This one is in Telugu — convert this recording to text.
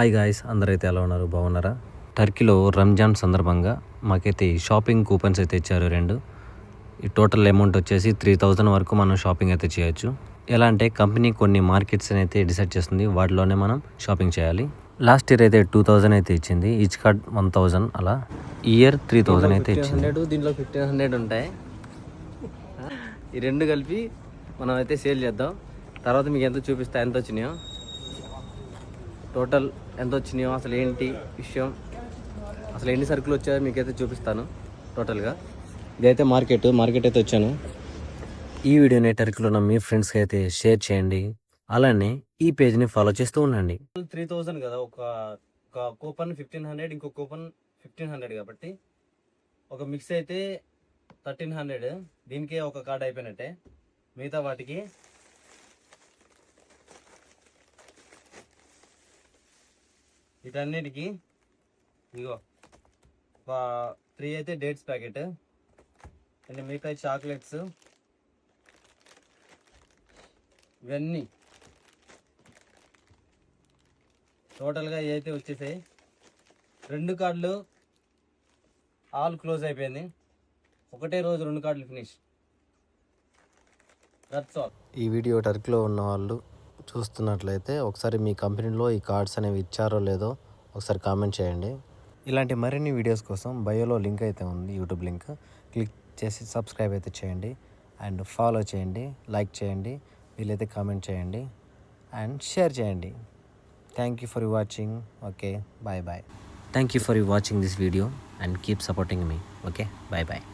హాయ్ గాయ్స్, అందరైతే ఎలా ఉన్నారు? బాగున్నారా? టర్కీలో రంజాన్ సందర్భంగా మాకైతే షాపింగ్ కూపన్స్ అయితే ఇచ్చారు 2. ఈ టోటల్ అమౌంట్ వచ్చేసి 3000 వరకు మనం షాపింగ్ అయితే చేయొచ్చు. ఎలా అంటే కంపెనీ కొన్ని మార్కెట్స్ అయితే డిసైడ్ చేస్తుంది, వాటిలోనే మనం షాపింగ్ చేయాలి. లాస్ట్ ఇయర్ అయితే 2000 అయితే ఇచ్చింది, ఈచ్ కార్డ్ 1000, అలా ఇయర్ 3000 అయితే ఇచ్చింది. దీంట్లో 1500 ఉంటాయి. ఈ రెండు కలిపి మనం అయితే సేల్ చేద్దాం. తర్వాత మీకు ఎంత చూపిస్తా, ఎంత వచ్చినాయో, టోటల్ ఎంత వచ్చినాయో, అసలు ఏంటి విషయం, అసలు ఎన్ని సరుకులు వచ్చాయో మీకైతే చూపిస్తాను టోటల్గా. ఇదైతే మార్కెట్ అయితే వచ్చాను. ఈ వీడియోని టర్కీలో ఉన్న మీ ఫ్రెండ్స్కి అయితే షేర్ చేయండి, అలానే ఈ పేజ్ని ఫాలో చేస్తూ ఉండండి. 3000 కదా, ఒక కూపన్ 1500, ఇంకో కూపన్ 1500, కాబట్టి ఒక మిక్స్ అయితే 1300. దీనికే ఒక కార్డ్ అయిపోయినట్టే. మిగతా వాటికి వీటన్నిటికి ఇగో ఒక 3 అయితే డేట్స్ ప్యాకెట్, అండ్ మిగతా చాక్లెట్స్, ఇవన్నీ టోటల్గా అయితే వచ్చేసాయి. 2 కార్డులు ఆల్ క్లోజ్ అయిపోయింది. ఒకటే రోజు 2 కార్డులు ఫినిష్. That's all. ఈ వీడియో టర్కీలో ఉన్న వాళ్ళు చూస్తున్నట్లయితే ఒకసారి మీ కంపెనీలో ఈ కార్డ్స్ అనేవి ఇచ్చారో లేదో ఒకసారి కామెంట్ చేయండి. ఇలాంటి మరిన్ని వీడియోస్ కోసం బయోలో లింక్ అయితే ఉంది, యూట్యూబ్ లింక్, క్లిక్ చేసి సబ్స్క్రైబ్ అయితే చేయండి, అండ్ ఫాలో చేయండి, లైక్ చేయండి, వీలైతే కామెంట్ చేయండి, అండ్ షేర్ చేయండి. Thank you for watching. Okay, bye bye. Thank you for watching this video and keep supporting me. Okay, bye bye.